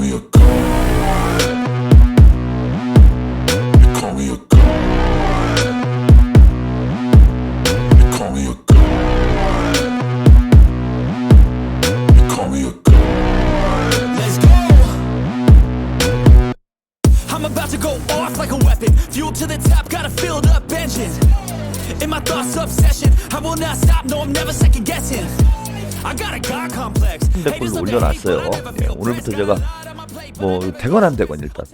me a god. You call me a god. You call me a god. You call me a god. Let's go. I'm about to go off like a weapon. Fuel to the top, got a filled up engine. In my thoughts, obsession. I will not stop, no, I'm never second guessing. I got a God complex. 핸드폰을 올려놨어요. 예, 오늘부터 제가 뭐 되건 안 되건 일단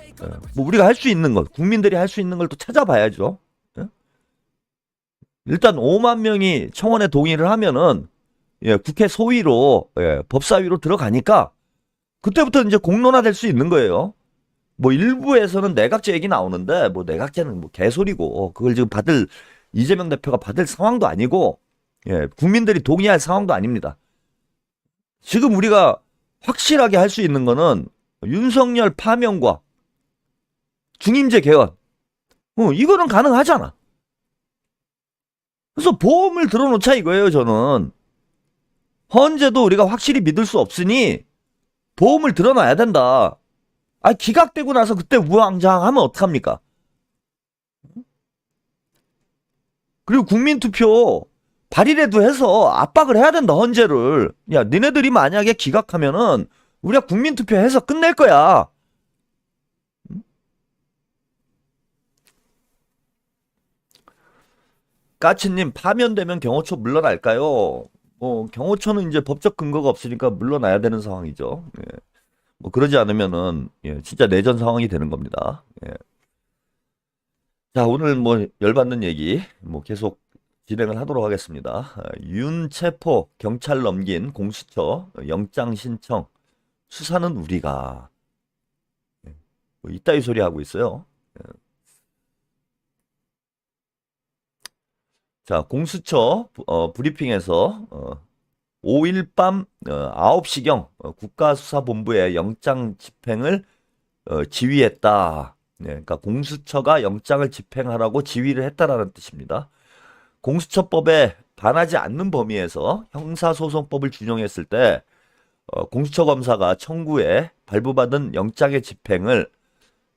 뭐 우리가 할 수 있는 것, 국민들이 할 수 있는 걸 또 찾아봐야죠. 예? 일단 5만 명이 청원에 동의를 하면은 예, 국회 소위로 예, 법사위로 들어가니까 그때부터 이제 공론화될 수 있는 거예요. 뭐 일부에서는 내각제 얘기 나오는데 뭐 내각제는 뭐 개소리고 그걸 지금 받을 이재명 대표가 받을 상황도 아니고 예, 국민들이 동의할 상황도 아닙니다. 지금 우리가 확실하게 할 수 있는 거는 윤석열 파면과 중임제 개헌. 이거는 가능하잖아. 그래서 보험을 들어놓자 이거예요, 저는. 헌재도 우리가 확실히 믿을 수 없으니 보험을 들어놔야 된다. 아, 기각되고 나서 그때 우왕좌왕하면 어떡합니까? 그리고 국민투표 발의라도 해서 압박을 해야 된다, 헌재를. 야, 니네들이 만약에 기각하면은 우리가 국민투표 해서 끝낼 거야. 까치님, 파면되면 경호처 물러날까요? 경호처는 이제 법적 근거가 없으니까 물러나야 되는 상황이죠. 예. 뭐 그러지 않으면은 예, 진짜 내전 상황이 되는 겁니다. 예. 자, 오늘 뭐 열받는 얘기 뭐 계속 진행을 하도록 하겠습니다. 윤체포 경찰 넘긴 공수처 영장 신청 수사는 우리가 뭐 이따위 소리 하고 있어요. 자, 공수처 브리핑에서 5일 밤 9시경 국가수사본부의 영장 집행을 지휘했다. 네, 그러니까 공수처가 영장을 집행하라고 지휘를 했다라는 뜻입니다. 공수처법에 반하지 않는 범위에서 형사소송법을 준용했을 때 공수처 검사가 청구해 발부받은 영장의 집행을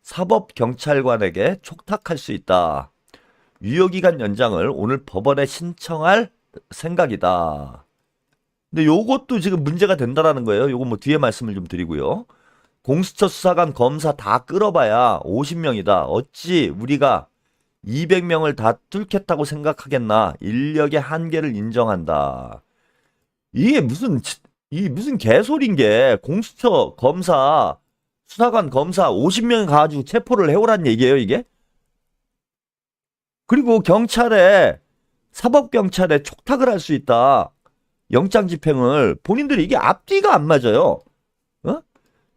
사법경찰관에게 촉탁할 수 있다. 유효기간 연장을 오늘 법원에 신청할 생각이다. 근데 요것도 지금 문제가 된다라는 거예요. 요거 뭐 뒤에 말씀을 좀 드리고요. 공수처 수사관 검사 다 끌어봐야 50명이다. 어찌 우리가 200명을 다 뚫겠다고 생각하겠나. 인력의 한계를 인정한다. 이게 무슨 개소리인 게 공수처 검사 수사관 검사 50명 가지고 체포를 해오란 얘기예요, 이게? 그리고 경찰에 사법경찰에 촉탁을 할 수 있다. 영장 집행을 본인들이 이게 앞뒤가 안 맞아요.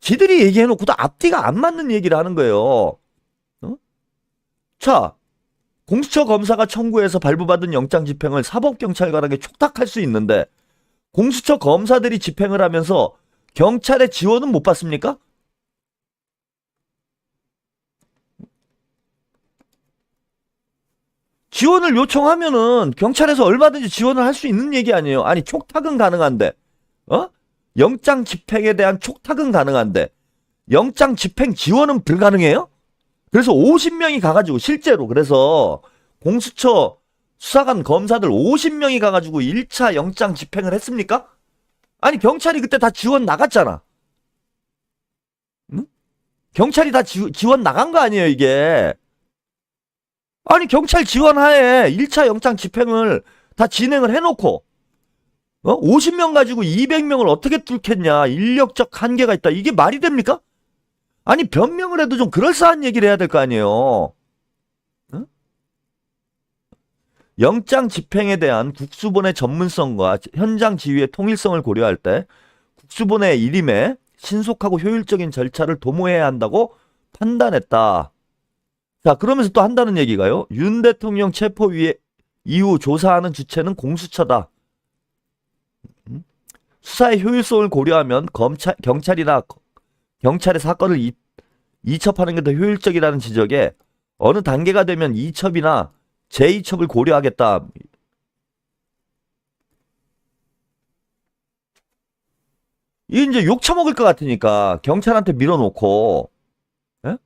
지들이 얘기해놓고도 앞뒤가 안 맞는 얘기를 하는 거예요. 자, 공수처 검사가 청구해서 발부받은 영장 집행을 사법경찰관에게 촉탁할 수 있는데 공수처 검사들이 집행을 하면서 경찰의 지원은 못 받습니까? 지원을 요청하면은 경찰에서 얼마든지 지원을 할 수 있는 얘기 아니에요. 아니, 촉탁은 가능한데, 영장 집행에 대한 촉탁은 가능한데, 영장 집행 지원은 불가능해요? 그래서 50명이 가가지고, 실제로, 그래서 공수처 수사관 검사들 50명이 가가지고 1차 영장 집행을 했습니까? 아니, 경찰이 그때 다 지원 나갔잖아. 응? 경찰이 다 지원 나간 거 아니에요, 이게. 아니, 경찰 지원하에 1차 영장 집행을 다 진행을 해놓고 50명 가지고 200명을 어떻게 뚫겠냐. 인력적 한계가 있다. 이게 말이 됩니까? 아니, 변명을 해도 좀 그럴싸한 얘기를 해야 될 거 아니에요. 응? 영장 집행에 대한 국수본의 전문성과 현장 지휘의 통일성을 고려할 때 국수본의 일임에 신속하고 효율적인 절차를 도모해야 한다고 판단했다. 자, 그러면서 또 한다는 얘기가요. 윤 대통령 체포 이후 조사하는 주체는 공수처다. 수사의 효율성을 고려하면 경찰이나 경찰의 사건을 이첩하는 게 더 효율적이라는 지적에 어느 단계가 되면 이첩이나 재이첩을 고려하겠다. 이 이제 욕 처먹을 것 같으니까 경찰한테 밀어놓고, 예?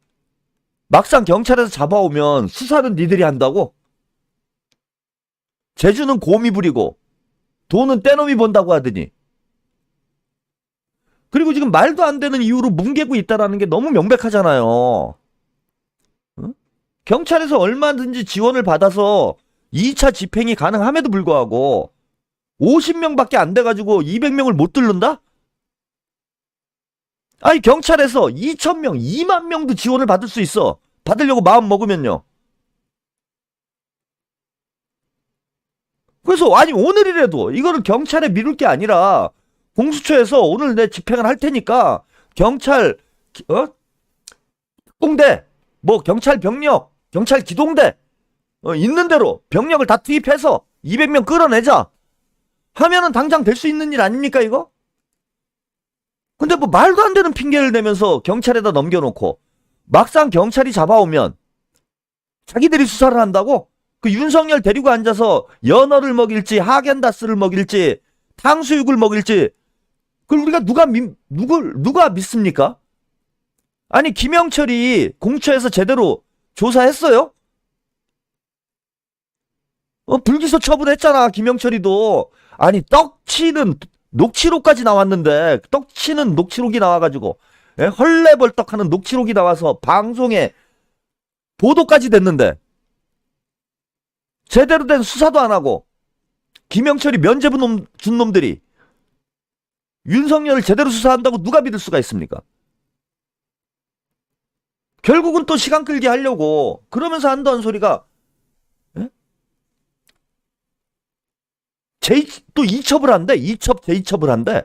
막상 경찰에서 잡아오면 수사는 니들이 한다고? 재주는 곰이 부리고 돈은 떼놈이 번다고 하더니, 그리고 지금 말도 안 되는 이유로 뭉개고 있다라는 게 너무 명백하잖아요. 응? 경찰에서 얼마든지 지원을 받아서 2차 집행이 가능함에도 불구하고 50명밖에 안 돼가지고 200명을 못 뚫는다? 아니 경찰에서 2,000명, 2만 명도 지원을 받을 수 있어. 받으려고 마음 먹으면요. 그래서 아니 오늘이라도 이거를 경찰에 미룰 게 아니라 공수처에서 오늘 내 집행을 할 테니까 경찰 특공대 뭐 경찰 병력 경찰 기동대 있는 대로 병력을 다 투입해서 200명 끌어내자 하면은 당장 될 수 있는 일 아닙니까 이거? 근데 뭐 말도 안 되는 핑계를 대면서 경찰에다 넘겨놓고 막상 경찰이 잡아오면 자기들이 수사를 한다고? 그 윤석열 데리고 앉아서 연어를 먹일지 하겐다스를 먹일지 탕수육을 먹일지 그걸 우리가 누가 믿습니까? 아니 김영철이 공처에서 제대로 조사했어요? 불기소 처분했잖아 김영철이도. 아니 떡치는 녹취록까지 나왔는데 떡치는 녹취록이 나와가지고 헐레벌떡하는 녹취록이 나와서 방송에 보도까지 됐는데 제대로 된 수사도 안 하고 김영철이 면죄부 준 놈들이 윤석열을 제대로 수사한다고 누가 믿을 수가 있습니까? 결국은 또 시간 끌기 하려고 그러면서 한다는 소리가 또 이첩을 한대. 이첩 제이첩을 한대.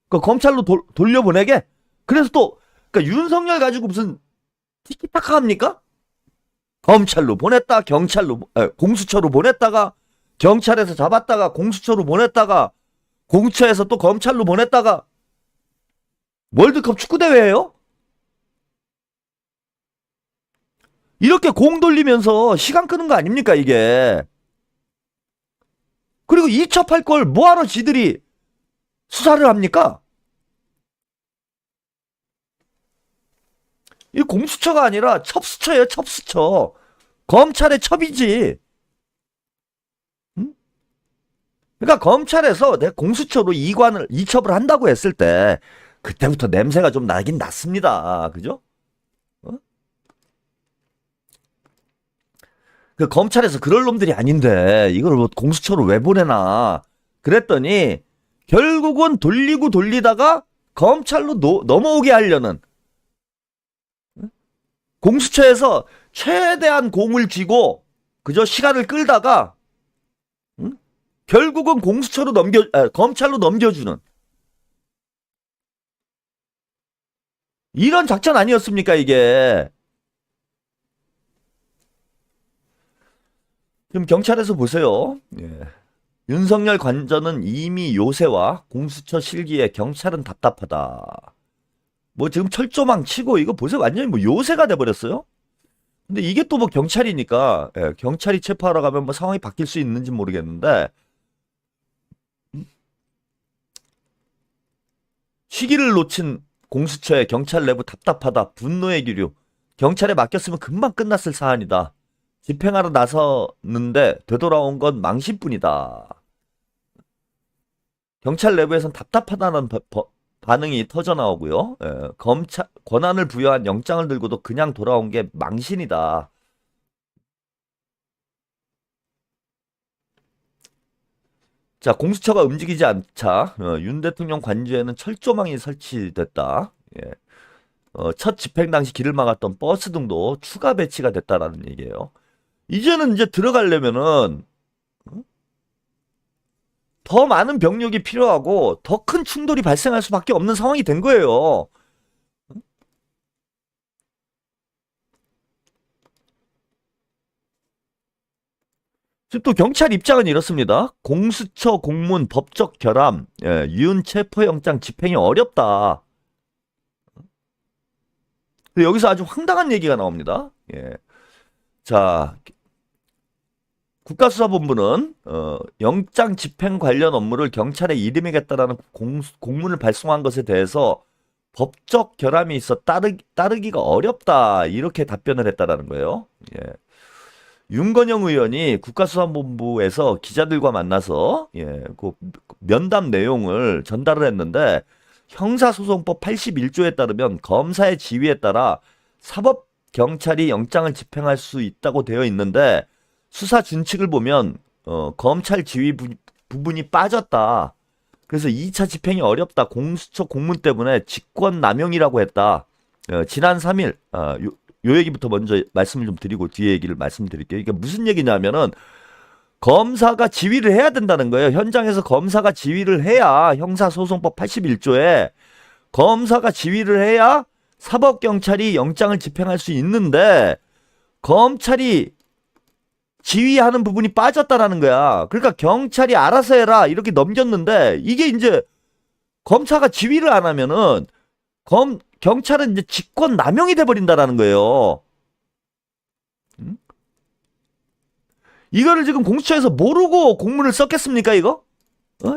그 검찰로 돌려보내게. 그래서 또 그러니까 윤석열 가지고 무슨 티키타카 합니까? 검찰로 보냈다 경찰로 공수처로 보냈다가 경찰에서 잡았다가 공수처로 보냈다가 공처에서 또 검찰로 보냈다가 월드컵 축구대회예요? 이렇게 공 돌리면서 시간 끄는 거 아닙니까 이게? 그리고 이첩할 걸 뭐하러 지들이 수사를 합니까? 이 공수처가 아니라 첩수처예요 첩수처. 검찰의 첩이지. 응? 그러니까 검찰에서 내 공수처로 이첩을 한다고 했을 때 그때부터 냄새가 좀 나긴 났습니다. 그죠? 그 검찰에서 그럴 놈들이 아닌데 이걸 뭐 공수처로 왜 보내나 그랬더니 결국은 돌리고 돌리다가 검찰로 넘어오게 하려는 공수처에서 최대한 공을 쥐고 그저 시간을 끌다가 결국은 검찰로 넘겨주는 이런 작전 아니었습니까 이게? 지금 경찰에서 보세요. 예. 윤석열 관저는 이미 요새와 공수처 실기에 경찰은 답답하다. 뭐 지금 철조망 치고 이거 보세요. 완전히 뭐 요새가 돼버렸어요. 근데 이게 또 뭐 경찰이니까 경찰이 체포하러 가면 뭐 상황이 바뀔 수 있는지 모르겠는데 시기를 놓친 공수처에 경찰 내부 답답하다. 분노의 기류. 경찰에 맡겼으면 금방 끝났을 사안이다. 집행하러 나섰는데 되돌아온 건 망신뿐이다. 경찰 내부에선 답답하다는 반응이 터져나오고요. 검찰 권한을 부여한 영장을 들고도 그냥 돌아온 게 망신이다. 자, 공수처가 움직이지 않자 윤 대통령 관저에는 철조망이 설치됐다. 예. 첫 집행 당시 길을 막았던 버스 등도 추가 배치가 됐다라는 얘기예요. 이제는 이제 들어가려면은 더 많은 병력이 필요하고 더 큰 충돌이 발생할 수밖에 없는 상황이 된 거예요. 지금 또 경찰 입장은 이렇습니다. 공수처 공문 법적 결함, 윤 체포영장 집행이 어렵다. 여기서 아주 황당한 얘기가 나옵니다. 자, 국가수사본부는 영장 집행 관련 업무를 경찰에 이름이겠다라는 공문을 발송한 것에 대해서 법적 결함이 있어 따르기가 어렵다 이렇게 답변을 했다라는 거예요. 예. 윤건영 의원이 국가수사본부에서 기자들과 만나서 그 면담 내용을 전달을 했는데 형사소송법 81조에 따르면 검사의 지위에 따라 사법경찰이 영장을 집행할 수 있다고 되어 있는데 수사 준칙을 보면 검찰 지휘 부분이 빠졌다. 그래서 2차 집행이 어렵다. 공수처 공문 때문에 직권남용이라고 했다. 지난 3일 요 얘기부터 먼저 말씀을 좀 드리고 뒤에 얘기를 말씀드릴게요. 이게 무슨 얘기냐면은 검사가 지휘를 해야 된다는 거예요. 현장에서 검사가 지휘를 해야 형사소송법 81조에 검사가 지휘를 해야 사법경찰이 영장을 집행할 수 있는데 검찰이 지휘하는 부분이 빠졌다라는 거야. 그러니까 경찰이 알아서 해라 이렇게 넘겼는데 이게 이제 검사가 지휘를 안 하면은 경찰은 이제 직권 남용이 돼버린다라는 거예요. 이거를 지금 공수처에서 모르고 공문을 썼겠습니까 이거?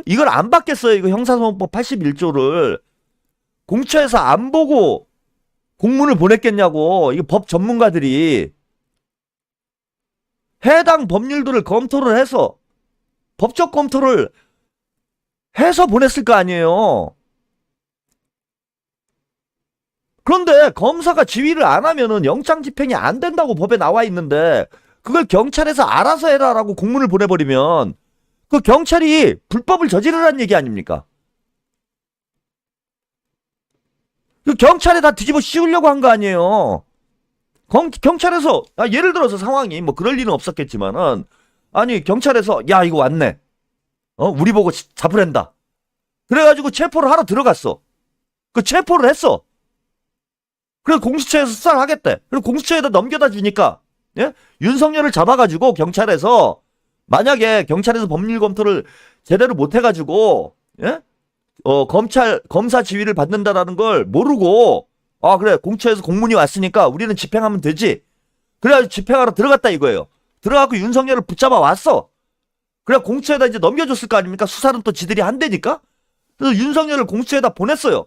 이걸 안 받겠어요 이거 형사소송법 81조를 공수처에서 안 보고 공문을 보냈겠냐고. 이게 법 전문가들이 해당 법률들을 검토를 해서 법적 검토를 해서 보냈을 거 아니에요. 그런데 검사가 지휘를 안 하면은 영장 집행이 안 된다고 법에 나와 있는데 그걸 경찰에서 알아서 해라라고 공문을 보내버리면 그 경찰이 불법을 저지르라는 얘기 아닙니까? 그 경찰에 다 뒤집어 씌우려고 한 거 아니에요. 경찰에서 예를 들어서 상황이 뭐 그럴 일은 없었겠지만은 아니 경찰에서 야 이거 왔네. 우리 보고 잡으랜다. 그래가지고 체포를 하러 들어갔어. 그 체포를 했어. 그래서 공수처에서 수사를 하겠대. 그리고 공수처에다 넘겨다 주니까 윤석열을 잡아가지고 경찰에서 만약에 경찰에서 법률 검토를 제대로 못 해가지고 검사 지휘를 받는다라는 걸 모르고 그래 공처에서 공문이 왔으니까 우리는 집행하면 되지. 그래가지고 집행하러 들어갔다 이거예요. 들어가고 윤석열을 붙잡아 왔어. 그래 공처에다 이제 넘겨줬을 거 아닙니까? 수사는 또 지들이 한대니까. 그래서 윤석열을 공처에다 보냈어요.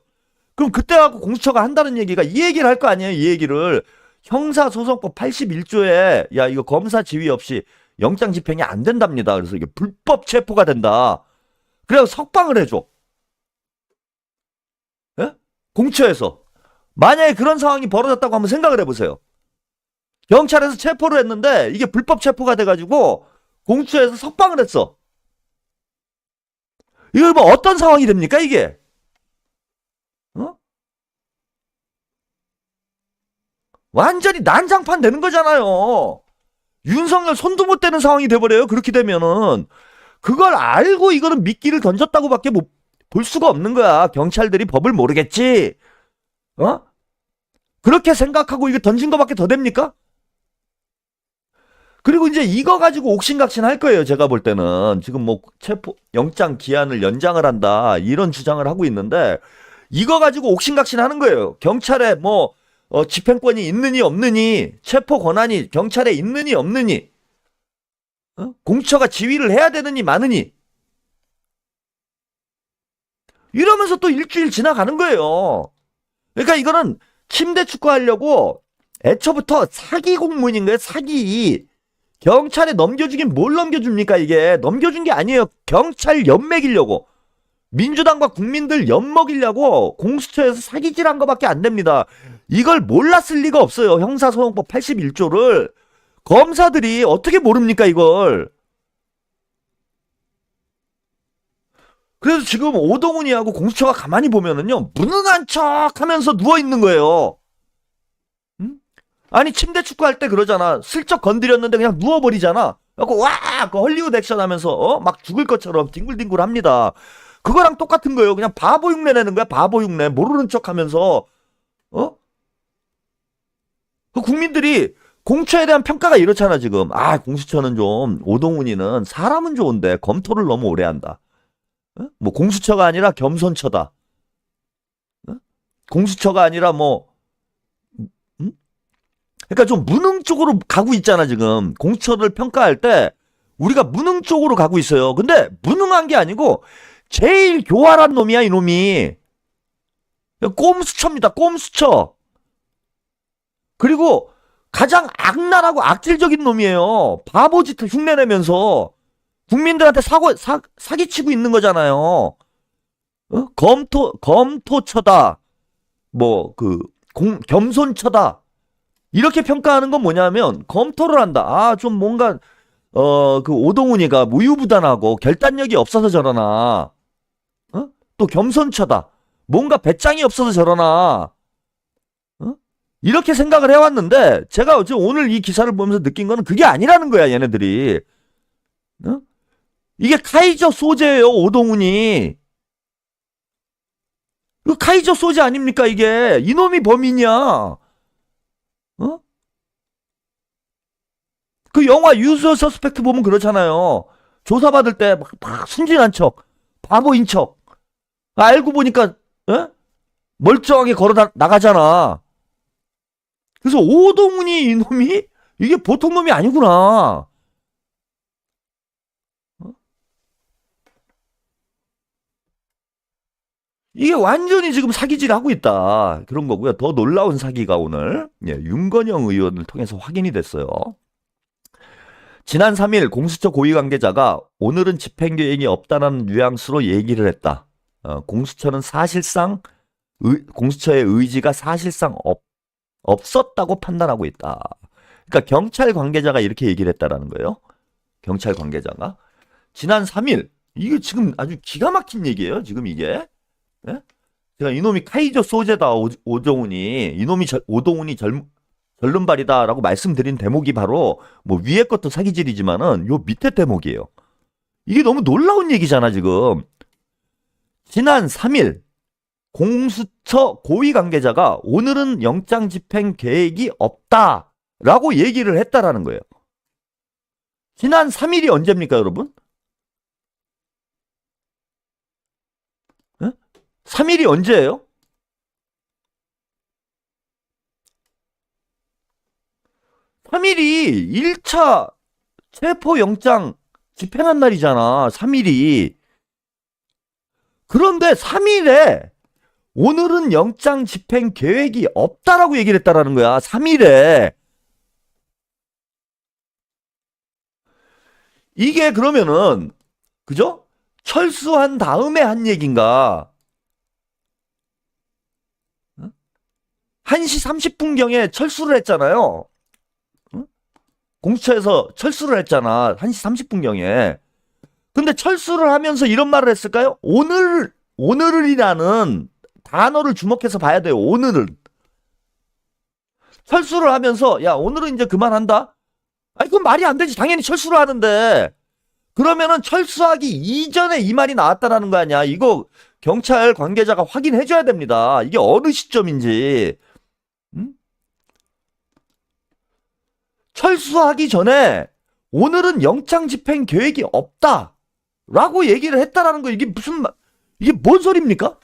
그럼 그때 갖고 공수처가 한다는 얘기가 이 얘기를 할 거 아니에요. 이 얘기를 형사소송법 81조에 야 이거 검사 지휘 없이 영장 집행이 안 된답니다. 그래서 이게 불법 체포가 된다. 그래서 석방을 해줘. 공처에서. 만약에 그런 상황이 벌어졌다고 한번 생각을 해보세요. 경찰에서 체포를 했는데 이게 불법 체포가 돼가지고 공수처에서 석방을 했어. 이거 뭐 어떤 상황이 됩니까 이게? 완전히 난장판 되는 거잖아요. 윤석열 손도 못 대는 상황이 돼버려요. 그렇게 되면은 그걸 알고 이거는 미끼를 던졌다고밖에 볼 수가 없는 거야. 경찰들이 법을 모르겠지. 그렇게 생각하고 이거 던진 거밖에 더 됩니까? 그리고 이제 이거 가지고 옥신각신 할 거예요. 제가 볼 때는 지금 뭐 체포 영장 기한을 연장을 한다 이런 주장을 하고 있는데 이거 가지고 옥신각신 하는 거예요. 경찰에 뭐 집행권이 있느니 없느니 체포 권한이 경찰에 있느니 없느니 공처가 지휘를 해야 되느니 마느니 이러면서 또 일주일 지나가는 거예요. 그러니까 이거는 침대 축구하려고 애초부터 사기 공문인 거예요. 사기. 경찰에 넘겨주긴 뭘 넘겨줍니까 이게. 넘겨준 게 아니에요. 경찰 엿먹이려고. 민주당과 국민들 엿먹이려고 공수처에서 사기질한 거밖에 안 됩니다. 이걸 몰랐을 리가 없어요. 형사소송법 81조를. 검사들이 어떻게 모릅니까 이걸. 그래서 지금 오동훈이하고 공수처가 가만히 보면은요 무능한 척 하면서 누워있는 거예요. 아니 침대 축구할 때 그러잖아. 슬쩍 건드렸는데 그냥 누워버리잖아. 그래갖고 와! 그 헐리우드 액션 하면서 막 죽을 것처럼 뒹굴뒹굴 합니다. 그거랑 똑같은 거예요. 그냥 바보 흉내 내는 거야. 바보 흉내. 모르는 척 하면서 그 국민들이 공처에 대한 평가가 이렇잖아 지금. 공수처는 좀 오동훈이는 사람은 좋은데 검토를 너무 오래 한다. 뭐 공수처가 아니라 겸손처다. 공수처가 아니라 그러니까 좀 무능 쪽으로 가고 있잖아 지금. 공수처를 평가할 때 우리가 무능 쪽으로 가고 있어요. 근데 무능한 게 아니고 제일 교활한 놈이야, 이놈이. 꼼수처입니다. 꼼수처. 그리고 가장 악랄하고 악질적인 놈이에요. 바보짓 흉내내면서 국민들한테 사기치고 있는 거잖아요. 검토처다. 겸손처다. 이렇게 평가하는 건 뭐냐면 검토를 한다. 아, 좀 뭔가 오동훈이가 무유부단하고 결단력이 없어서 저러나. 또 겸손처다. 뭔가 배짱이 없어서 저러나. 이렇게 생각을 해왔는데 제가 오늘 이 기사를 보면서 느낀 거는 그게 아니라는 거야, 얘네들이. 이게 카이저 소재예요, 오동훈이. 그 카이저 소재 아닙니까, 이게. 이놈이 범인이야. 그 영화 유즈어 서스펙트 보면 그렇잖아요. 조사받을 때 막 순진한 척, 바보인 척. 알고 보니까 멀쩡하게 걸어 나가잖아. 그래서 오동훈이 이놈이 이게 보통 놈이 아니구나. 이게 완전히 지금 사기질 하고 있다. 그런 거고요. 더 놀라운 사기가 오늘 윤건영 의원을 통해서 확인이 됐어요. 지난 3일 공수처 고위 관계자가 오늘은 집행계획이 없다는 뉘앙스로 얘기를 했다. 공수처는 사실상 공수처의 의지가 사실상 없었다고 판단하고 있다. 그러니까 경찰 관계자가 이렇게 얘기를 했다라는 거예요. 경찰 관계자가 지난 3일 이게 지금 아주 기가 막힌 얘기예요. 지금 이게 제가 이놈이 카이저 소재다 오동훈이 이놈이 오동훈이 절름발이다라고 말씀드린 대목이 바로 뭐 위에 것도 사기질이지만은 요 밑에 대목이에요. 이게 너무 놀라운 얘기잖아 지금. 지난 3일 공수처 고위 관계자가 오늘은 영장 집행 계획이 없다라고 얘기를 했다라는 거예요. 지난 3일이 언제입니까, 여러분? 3일이 언제예요? (3일이) 1차 체포영장 집행한 날이잖아. 3일이. 그런데 3일에 오늘은 영장 집행 계획이 없다라고 얘기를 했다라는 거야. 3일에. 이게 그러면은 그죠? 철수한 다음에 한 얘기인가? 1시 30분경에 철수를 했잖아요. 공수처에서 철수를 했잖아. 1시 30분경에. 근데 철수를 하면서 이런 말을 했을까요? 오늘이라는 단어를 주목해서 봐야 돼요. 오늘은. 철수를 하면서 야, 오늘은 이제 그만한다? 아니, 그건 말이 안 되지. 당연히 철수를 하는데. 그러면은 철수하기 이전에 이 말이 나왔다라는 거 아니야. 이거 경찰 관계자가 확인해 줘야 됩니다. 이게 어느 시점인지. 철수하기 전에 오늘은 영장 집행 계획이 없다라고 얘기를 했다라는 거. 이게 이게 뭔 소리입니까?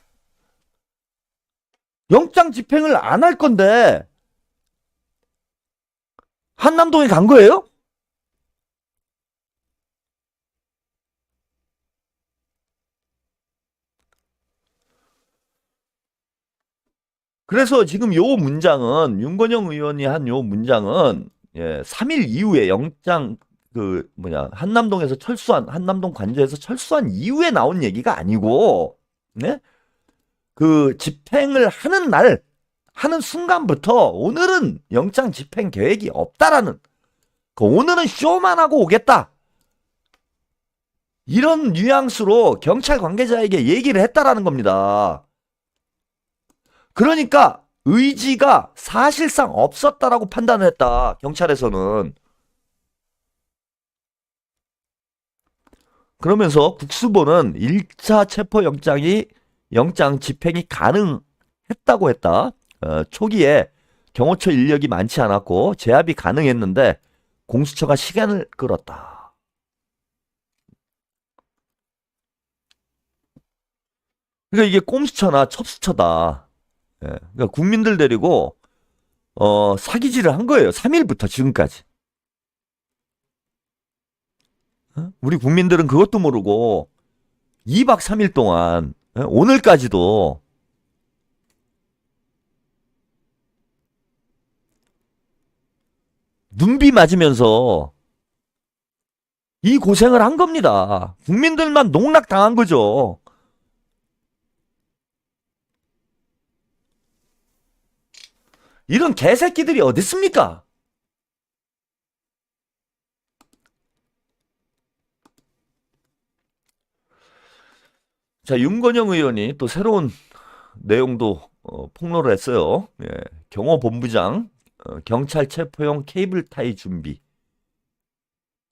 영장 집행을 안 할 건데 한남동에 간 거예요? 그래서 지금 요 문장은 윤건영 의원이 한 요 문장은 3일 이후에 영장 한남동에서 철수한 한남동 관저에서 철수한 이후에 나온 얘기가 아니고 그 집행을 하는 날 하는 순간부터 오늘은 영장 집행 계획이 없다라는 오늘은 쇼만 하고 오겠다 이런 뉘앙스로 경찰 관계자에게 얘기를 했다라는 겁니다. 그러니까 의지가 사실상 없었다라고 판단을 했다. 경찰에서는. 그러면서 국수본은 1차 영장 집행이 가능했다고 했다. 초기에 경호처 인력이 많지 않았고 제압이 가능했는데 공수처가 시간을 끌었다. 그러니까 이게 꼼수처나 첩수처다. 그러니까 국민들 데리고 사기질을 한 거예요. 3일부터 지금까지. 우리 국민들은 그것도 모르고 2박 3일 동안 오늘까지도 눈비 맞으면서 이 고생을 한 겁니다. 국민들만 농락당한 거죠. 이런 개새끼들이 어디 있습니까? 자, 윤건영 의원이 또 새로운 내용도 폭로를 했어요. 예, 경호본부장 경찰 체포용 케이블 타이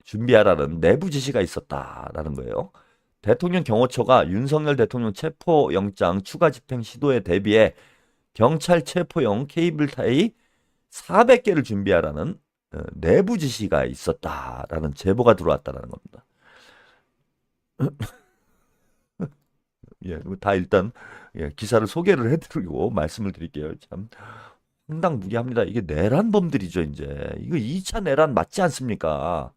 준비하라는 내부 지시가 있었다라는 거예요. 대통령 경호처가 윤석열 대통령 체포영장 추가 집행 시도에 대비해 경찰 체포용 케이블 타이 400개를 준비하라는 내부 지시가 있었다라는 제보가 들어왔다라는 겁니다. 예, 다 일단 기사를 소개를 해드리고 말씀을 드릴게요. 참 황당무계합니다. 이게 내란범들이죠, 이제. 이거 2차 내란 맞지 않습니까?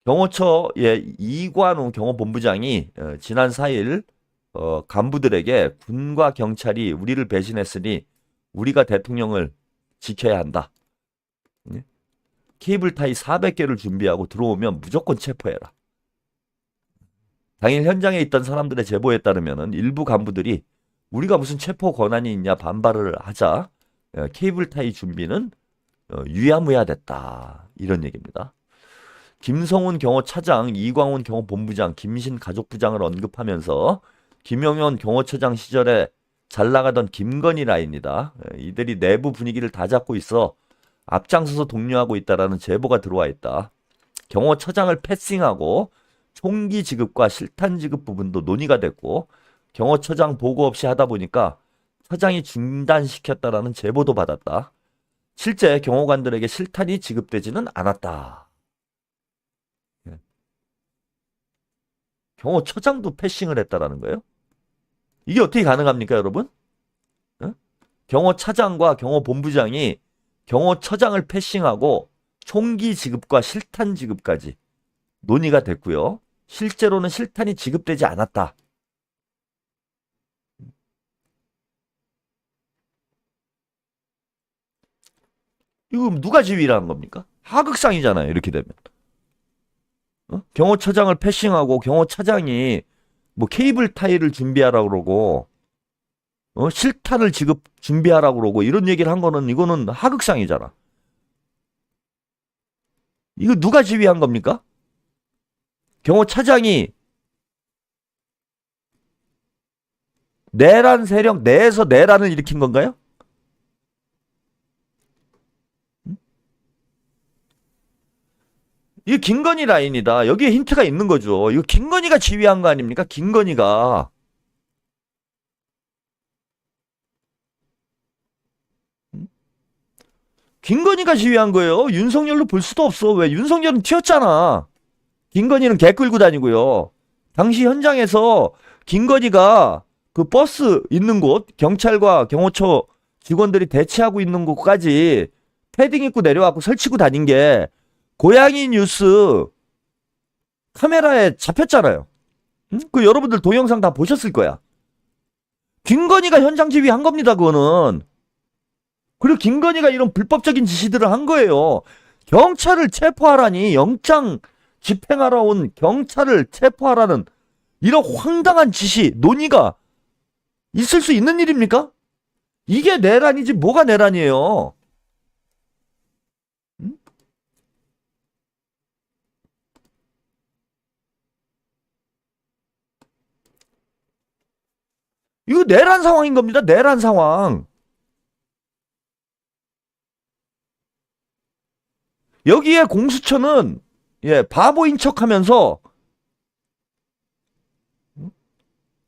경호처 이관우 경호본부장이 지난 4일 간부들에게 군과 경찰이 우리를 배신했으니 우리가 대통령을 지켜야 한다. 케이블타이 400개를 준비하고 들어오면 무조건 체포해라. 당일 현장에 있던 사람들의 제보에 따르면 일부 간부들이 우리가 무슨 체포 권한이 있냐 반발을 하자 케이블타이 준비는 유야무야됐다. 이런 얘기입니다. 김성훈 경호차장, 이광훈 경호본부장, 김신 가족부장을 언급하면서 김영현 경호처장 시절에 잘 나가던 김건희 라인이다. 이들이 내부 분위기를 다 잡고 있어 앞장서서 독려하고 있다라는 제보가 들어와 있다. 경호처장을 패싱하고 총기 지급과 실탄 지급 부분도 논의가 됐고 경호처장 보고 없이 하다 보니까 처장이 중단시켰다라는 제보도 받았다. 실제 경호관들에게 실탄이 지급되지는 않았다. 경호처장도 패싱을 했다라는 거예요? 이게 어떻게 가능합니까, 여러분? 경호차장과 경호본부장이 경호처장을 패싱하고 총기 지급과 실탄 지급까지 논의가 됐고요. 실제로는 실탄이 지급되지 않았다. 이거 누가 지휘를 한 겁니까? 하극상이잖아요, 이렇게 되면. 경호처장을 패싱하고 경호차장이 뭐 케이블 타이를 준비하라고 그러고 실탄을 준비하라고 그러고 이런 얘기를 한 거는 이거는 하극상이잖아. 이거 누가 지휘한 겁니까? 경호차장이 내란 세력 내에서 내란을 일으킨 건가요? 이거 김건희 라인이다. 여기에 힌트가 있는 거죠. 이거 김건희가 지휘한 거 아닙니까? 김건희가. 김건희가 지휘한 거예요. 윤석열로 볼 수도 없어. 왜? 윤석열은 튀었잖아. 김건희는 개 끌고 다니고요. 당시 현장에서 김건희가 그 버스 있는 곳, 경찰과 경호처 직원들이 대치하고 있는 곳까지 패딩 입고 내려와서 설치고 다닌 게 고양이 뉴스 카메라에 잡혔잖아요. 그 여러분들 동영상 다 보셨을 거야. 김건희가 현장 지휘한 겁니다, 그거는. 그리고 김건희가 이런 불법적인 지시들을 한 거예요. 경찰을 체포하라니, 영장 집행하러 온 경찰을 체포하라는 이런 황당한 지시, 논의가 있을 수 있는 일입니까? 이게 내란이지 뭐가 내란이에요. 이거 내란 상황인 겁니다. 내란 상황. 여기에 공수처는 바보인 척하면서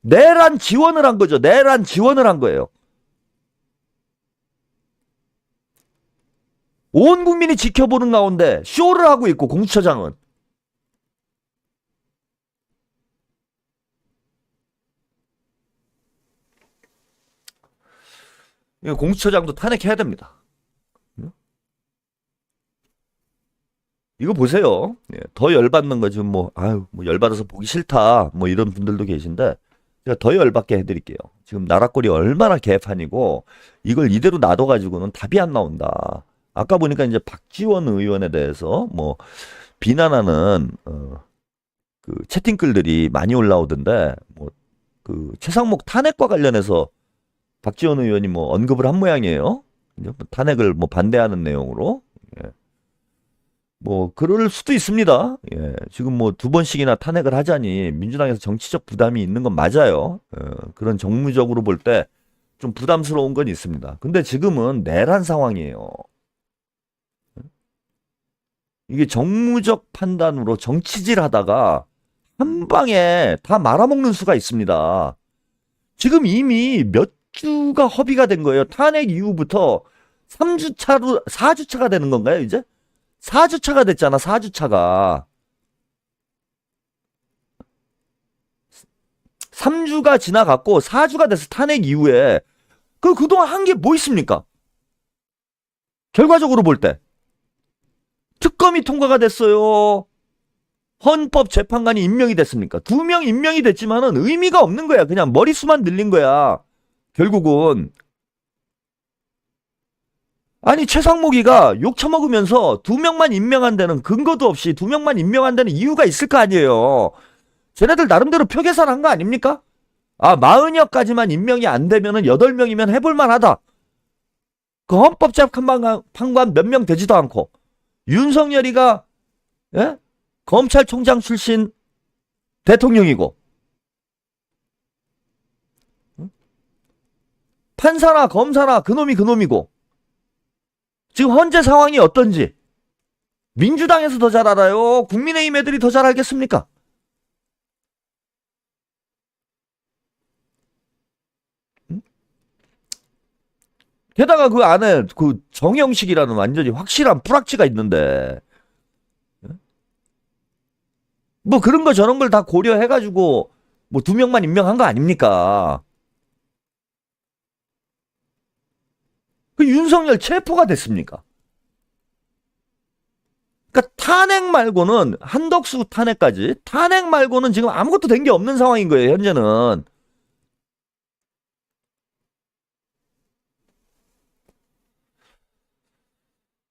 내란 지원을 한 거죠. 내란 지원을 한 거예요. 온 국민이 지켜보는 가운데 쇼를 하고 있고 공수처장은. 공수처장도 탄핵해야 됩니다. 이거 보세요. 예, 더 열받는 거 지금 뭐 아유 뭐 열받아서 보기 싫다 뭐 이런 분들도 계신데 제가 더 열받게 해드릴게요. 지금 나라꼴이 얼마나 개판이고 이걸 이대로 놔둬가지고는 답이 안 나온다. 아까 보니까 이제 박지원 의원에 대해서 뭐 비난하는 그 채팅글들이 많이 올라오던데 뭐 그 최상목 탄핵과 관련해서 박지원 의원이 뭐 언급을 한 모양이에요. 탄핵을 뭐 반대하는 내용으로. 예. 뭐 그럴 수도 있습니다. 예. 지금 뭐 두 번씩이나 탄핵을 하자니 민주당에서 정치적 부담이 있는 건 맞아요. 그런 정무적으로 볼 때 좀 부담스러운 건 있습니다. 근데 지금은 내란 상황이에요. 이게 정무적 판단으로 정치질 하다가 한 방에 다 말아먹는 수가 있습니다. 지금 이미 몇 주가 허비가 된 거예요. 탄핵 이후부터 3주차로 4주차가 되는 건가요, 이제? 4주차가 됐잖아, 4주차가. 3주가 지나갔고 4주가 돼서 탄핵 이후에 그동안 한 게 뭐 있습니까? 결과적으로 볼 때. 특검이 통과가 됐어요. 헌법재판관이 임명이 됐습니까? 2명 임명이 됐지만은 의미가 없는 거야. 그냥 머리수만 늘린 거야. 결국은. 아니 최상목이가 욕 처먹으면서 2명만 임명한 데는 근거도 없이 2명만 임명한 데는 이유가 있을 거 아니에요. 쟤네들 나름대로 표계산한 거 아닙니까? 아 40여까지만 임명이 안 되면은 8명이면 해볼만 하다. 그 헌법재판관 몇 명 되지도 않고 윤석열이가 예? 검찰총장 출신 대통령이고 판사나 검사나 그놈이 그놈이고 지금 현재 상황이 어떤지 민주당에서 더 잘 알아요? 국민의힘 애들이 더 잘 알겠습니까? 게다가 그 안에 그 정영식이라는 완전히 확실한 뿌락지가 있는데 뭐 그런 거 저런 걸 다 고려해가지고 뭐 2명만 임명한 거 아닙니까? 그 윤석열 체포가 됐습니까? 그러니까 탄핵 말고는 한덕수 탄핵까지 탄핵 말고는 지금 아무것도 된 게 없는 상황인 거예요. 현재는.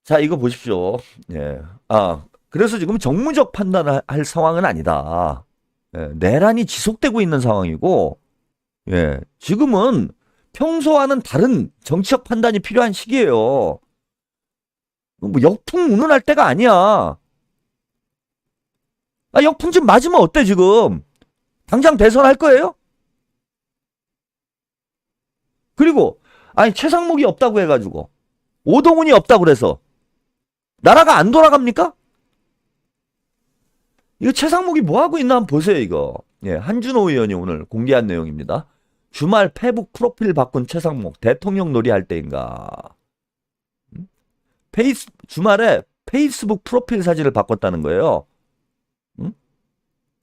자 이거 보십시오. 예. 그래서 지금 정무적 판단을 할 상황은 아니다. 예, 내란이 지속되고 있는 상황이고, 예, 지금은 평소와는 다른 정치적 판단이 필요한 시기예요. 뭐 역풍 운운할 때가 아니야. 역풍 좀 맞으면 어때 지금? 당장 대선할 거예요? 그리고 아니 최상목이 없다고 해가지고 오동훈이 없다고 그래서 나라가 안 돌아갑니까? 이거 최상목이 뭐하고 있나 한번 보세요 이거. 예, 한준호 의원이 오늘 공개한 내용입니다. 주말 페북 프로필 바꾼 최상목 대통령 놀이할 때인가. 주말에 페이스북 프로필 사진을 바꿨다는 거예요.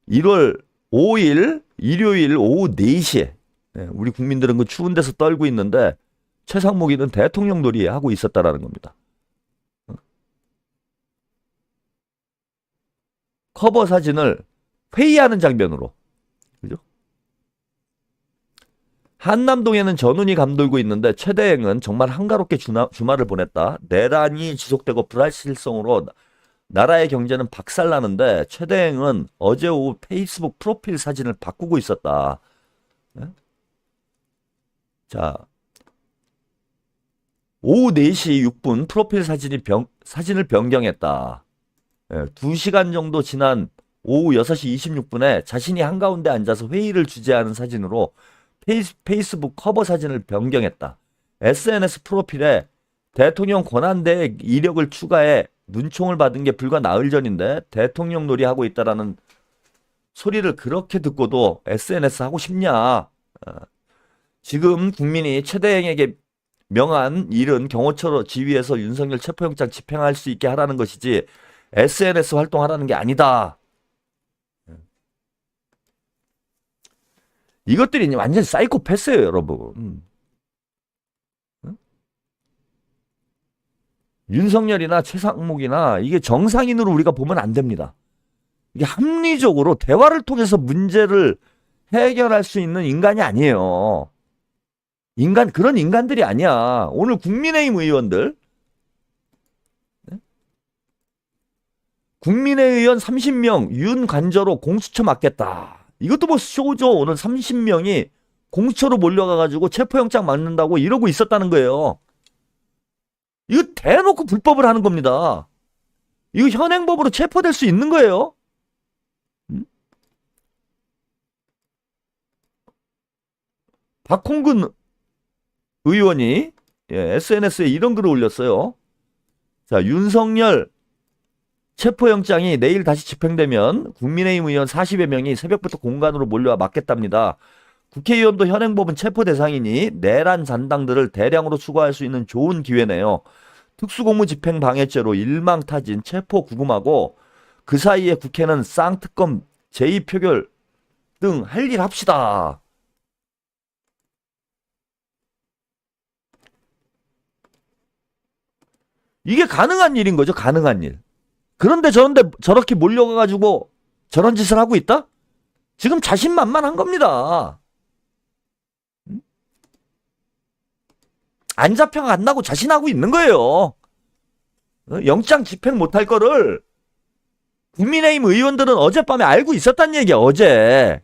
1월 5일 일요일 오후 4시에 우리 국민들은 그 추운 데서 떨고 있는데 최상목이는 대통령 놀이 하고 있었다라는 겁니다. 커버 사진을 회의하는 장면으로. 그죠? 한남동에는 전운이 감돌고 있는데 최대행은 정말 한가롭게 주말을 보냈다. 내란이 지속되고 불확실성으로 나라의 경제는 박살나는데 최대행은 어제 오후 페이스북 프로필 사진을 바꾸고 있었다. 자, 오후 4시 6분 프로필 사진을 변경했다. 2시간 정도 지난 오후 6시 26분에 자신이 한가운데 앉아서 회의를 주재하는 사진으로 페이스북 커버 사진을 변경했다. SNS 프로필에 대통령 권한대행 이력을 추가해 눈총을 받은 게 불과 나흘 전인데 대통령 놀이하고 있다라는 소리를 그렇게 듣고도 SNS 하고 싶냐. 지금 국민이 최대행에게 명한 일은 경호처로 지휘해서 윤석열 체포영장 집행할 수 있게 하라는 것이지 SNS 활동하라는 게 아니다. 이것들이 완전 사이코패스예요, 여러분. 윤석열이나 최상목이나 이게 정상인으로 우리가 보면 안 됩니다. 이게 합리적으로 대화를 통해서 문제를 해결할 수 있는 인간이 아니에요. 그런 인간들이 아니야. 오늘 국민의힘 의원들, 국민의 의원 30명 윤관저로 공수처 맡겠다. 이것도 뭐 쇼죠. 오늘 30명이 공수처로 몰려가가지고 체포영장 맞는다고 이러고 있었다는 거예요. 이거 대놓고 불법을 하는 겁니다. 이거 현행법으로 체포될 수 있는 거예요. 박홍근 의원이 SNS에 이런 글을 올렸어요. 자, 윤석열 체포영장이 내일 다시 집행되면 국민의힘 의원 40여 명이 새벽부터 공간으로 몰려와 맞겠답니다. 국회의원도 현행법은 체포 대상이니 내란 잔당들을 대량으로 추가할 수 있는 좋은 기회네요. 특수공무집행 방해죄로 일망타진 체포 구금하고 그 사이에 국회는 쌍특검 제2표결 등 할 일 합시다. 이게 가능한 일인 거죠. 가능한 일. 그런데 저렇게 몰려가가지고 저런 짓을 하고 있다? 지금 자신만만한 겁니다. 안 잡혀간다고 자신하고 있는 거예요. 영장 집행 못할 거를 국민의힘 의원들은 어젯밤에 알고 있었단 얘기야. 어제.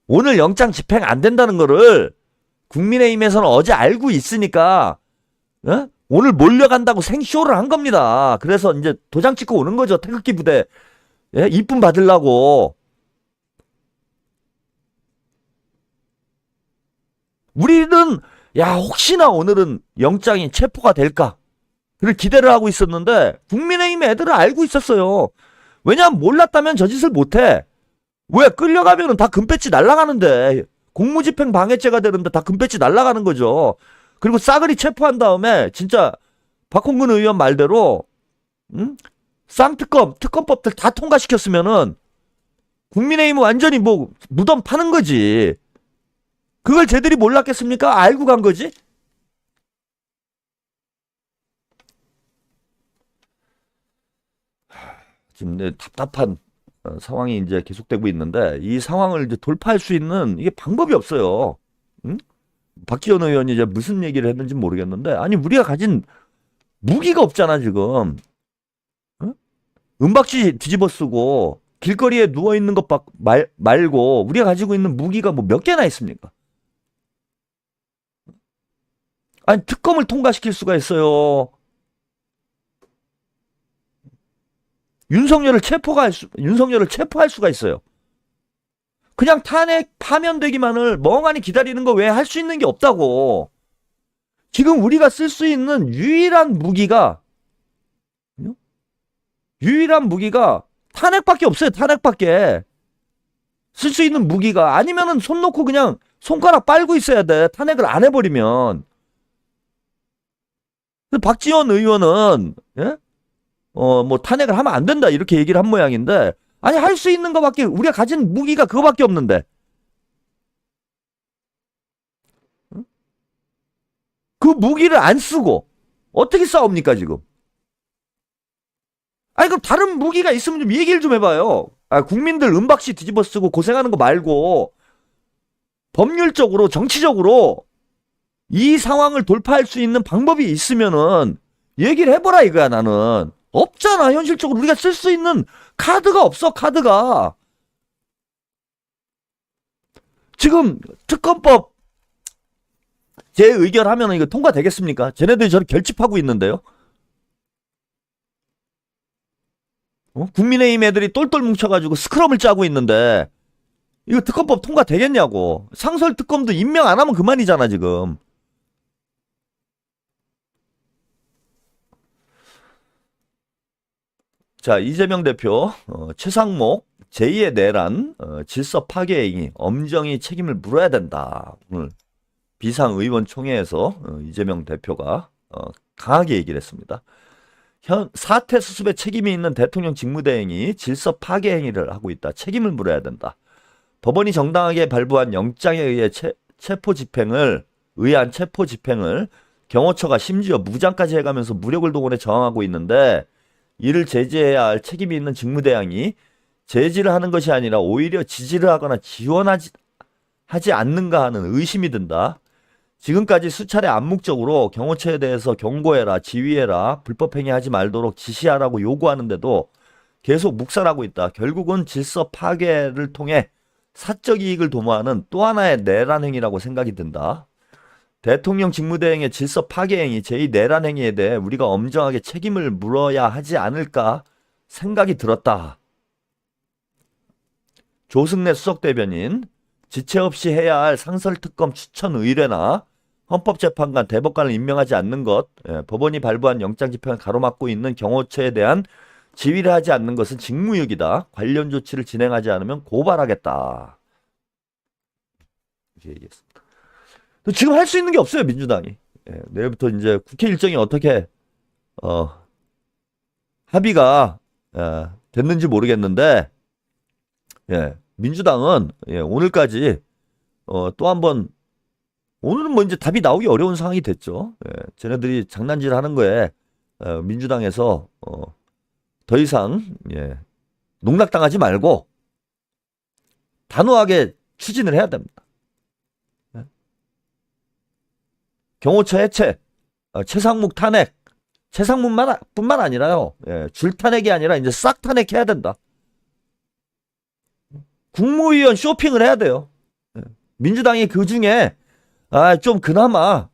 오늘 영장 집행 안 된다는 거를 국민의힘에서는 어제 알고 있으니까 오늘 몰려간다고 생쇼를 한 겁니다. 그래서 이제 도장 찍고 오는 거죠. 태극기 부대. 이쁨 받으려고. 우리는 혹시나 오늘은 영장이 체포가 될까? 그를 기대를 하고 있었는데 국민의힘 애들은 알고 있었어요. 왜냐하면 몰랐다면 저 짓을 못해. 왜? 끌려가면 다 금배지 날아가는데. 공무집행 방해죄가 되는데 다 금배지 날아가는 거죠. 그리고 싸그리 체포한 다음에 진짜 박홍근 의원 말대로 쌍특검, 특검법들 다 통과시켰으면은 국민의힘은 완전히 뭐 무덤 파는 거지. 그걸 쟤들이 몰랐겠습니까? 알고 간 거지. 지금 답답한 상황이 이제 계속되고 있는데 이 상황을 이제 돌파할 수 있는 이게 방법이 없어요. 박지원 의원이 이제 무슨 얘기를 했는지 모르겠는데 아니 우리가 가진 무기가 없잖아 지금. 은박지 뒤집어 쓰고 길거리에 누워 있는 것 말고 우리가 가지고 있는 무기가 뭐 몇 개나 있습니까? 아니 특검을 통과시킬 수가 있어요. 윤석열을 체포할 수가 있어요. 그냥 탄핵 파면되기만을 멍하니 기다리는 거 외에 할 수 있는 게 없다고. 지금 우리가 쓸 수 있는 유일한 무기가 탄핵밖에 없어요. 탄핵밖에. 쓸 수 있는 무기가. 아니면은 손 놓고 그냥 손가락 빨고 있어야 돼. 탄핵을 안 해버리면. 박지원 의원은 뭐 탄핵을 하면 안 된다 이렇게 얘기를 한 모양인데 아니 할 수 있는 거밖에 우리가 가진 무기가 그거밖에 없는데 그 무기를 안 쓰고 어떻게 싸웁니까 지금? 아니 그럼 다른 무기가 있으면 좀 얘기를 좀 해봐요. 국민들 은박지 뒤집어 쓰고 고생하는 거 말고 법률적으로 정치적으로 이 상황을 돌파할 수 있는 방법이 있으면은 얘기를 해보라 이거야. 나는 없잖아. 현실적으로 우리가 쓸 수 있는 카드가 없어. 카드가 지금 특검법 제 의결하면 이거 통과되겠습니까? 쟤네들이 저를 결집하고 있는데요. 국민의힘 애들이 똘똘 뭉쳐가지고 스크럼을 짜고 있는데 이거 특검법 통과되겠냐고. 상설 특검도 임명 안 하면 그만이잖아 지금. 자, 이재명 대표, 최상목, 제2의 내란, 질서 파괴 행위, 엄정히 책임을 물어야 된다. 오늘 비상의원총회에서 이재명 대표가 강하게 얘기를 했습니다. 사태 수습에 책임이 있는 대통령 직무대행이 질서 파괴 행위를 하고 있다. 책임을 물어야 된다. 법원이 정당하게 발부한 영장에 의해 의한 체포 집행을 경호처가 심지어 무장까지 해가면서 무력을 동원해 저항하고 있는데 이를 제지해야 할 책임이 있는 직무대행이 제지를 하는 것이 아니라 오히려 지지를 하거나 지원하지 않는가 하는 의심이 든다. 지금까지 수차례 암묵적으로 경호처에 대해서 경고해라, 지휘해라, 불법행위 하지 말도록 지시하라고 요구하는데도 계속 묵살하고 있다. 결국은 질서 파괴를 통해 사적 이익을 도모하는 또 하나의 내란 행위라고 생각이 든다. 대통령 직무대행의 질서 파괴 행위, 제2 내란 행위에 대해 우리가 엄정하게 책임을 물어야 하지 않을까 생각이 들었다. 조승래 수석대변인, 지체 없이 해야 할 상설특검 추천 의뢰나 헌법재판관, 대법관을 임명하지 않는 것, 법원이 발부한 영장집행을 가로막고 있는 경호처에 대한 지휘를 하지 않는 것은 직무유기다. 관련 조치를 진행하지 않으면 고발하겠다. 이렇게 얘기했습니다. 지금 할 수 있는 게 없어요, 민주당이. 내일부터 이제 국회 일정이 어떻게 합의가 됐는지 모르겠는데, 민주당은 오늘까지 또 한번, 오늘은 뭐 이제 답이 나오기 어려운 상황이 됐죠. 쟤네들이 장난질 하는 거에 민주당에서 더 이상 농락당하지 말고 단호하게 추진을 해야 됩니다. 경호처 해체, 최상목 탄핵, 최상목뿐만 아니라요. 줄 탄핵이 아니라 이제 싹 탄핵해야 된다. 국무위원 쇼핑을 해야 돼요. 민주당이 그 중에 좀 그나마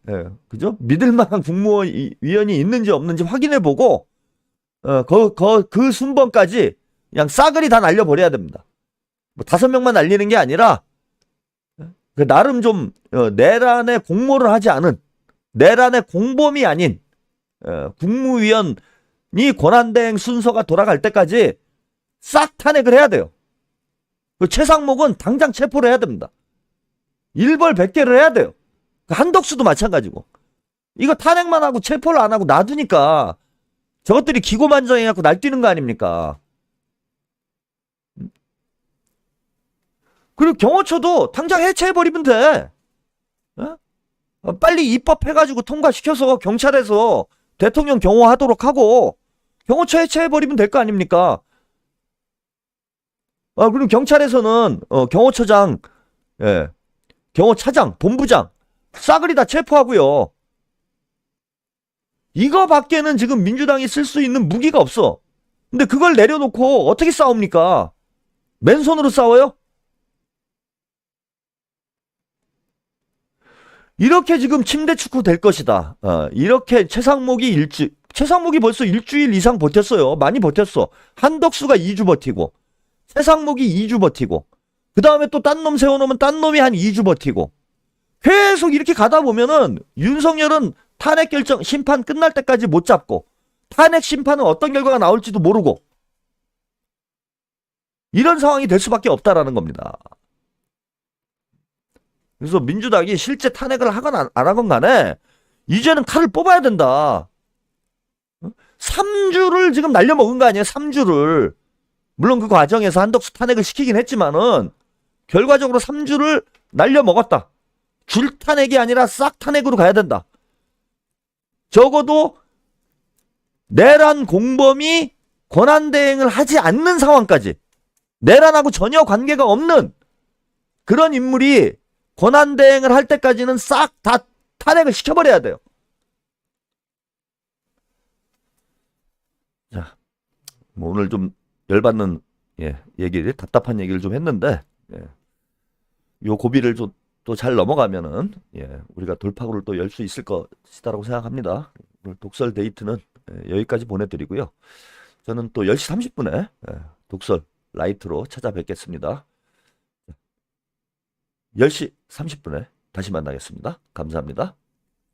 그죠? 믿을만한 국무위원이 있는지 없는지 확인해보고 그 순번까지 그냥 싸그리 다 날려버려야 됩니다. 뭐 5명만 날리는 게 아니라 나름 좀 내란에 공모를 하지 않은, 내란의 공범이 아닌 국무위원이 권한대행 순서가 돌아갈 때까지 싹 탄핵을 해야 돼요. 최상목은 당장 체포를 해야 됩니다. 일벌백계를 해야 돼요. 한덕수도 마찬가지고. 이거 탄핵만 하고 체포를 안 하고 놔두니까 저것들이 기고만장해갖고 날뛰는 거 아닙니까? 그리고 경호처도 당장 해체해버리면 돼. 빨리 입법해가지고 통과시켜서 경찰에서 대통령 경호하도록 하고 경호처 해체해버리면 될 거 아닙니까? 그리고 경찰에서는 경호처장, 경호차장, 본부장 싸그리 다 체포하고요. 이거밖에는 지금 민주당이 쓸 수 있는 무기가 없어. 근데 그걸 내려놓고 어떻게 싸웁니까? 맨손으로 싸워요? 이렇게 지금 침대 축구 될 것이다. 이렇게 최상목이 벌써 일주일 이상 버텼어요. 많이 버텼어. 한덕수가 2주 버티고, 최상목이 2주 버티고, 그 다음에 또 딴 놈 세워놓으면 딴 놈이 한 2주 버티고, 계속 이렇게 가다 보면은 윤석열은 탄핵 결정, 심판 끝날 때까지 못 잡고, 탄핵 심판은 어떤 결과가 나올지도 모르고, 이런 상황이 될 수밖에 없다라는 겁니다. 그래서 민주당이 실제 탄핵을 하건 안 하건 간에 이제는 칼을 뽑아야 된다. 3주를 지금 날려먹은 거 아니에요? 3주를. 물론 그 과정에서 한덕수 탄핵을 시키긴 했지만은 결과적으로 3주를 날려먹었다. 줄 탄핵이 아니라 싹 탄핵으로 가야 된다. 적어도 내란 공범이 권한대행을 하지 않는 상황까지, 내란하고 전혀 관계가 없는 그런 인물이 권한대행을 할 때까지는 싹 다 탄핵을 시켜버려야 돼요. 자, 뭐 오늘 좀 열받는 답답한 얘기를 좀 했는데, 요 고비를 좀 또 잘 넘어가면은 우리가 돌파구를 또 열 수 있을 것이다라고 생각합니다. 오늘 독설 데이트는 여기까지 보내드리고요. 저는 또 10시 30분에 독설 라이트로 찾아뵙겠습니다. 10시 30분에 다시 만나겠습니다. 감사합니다.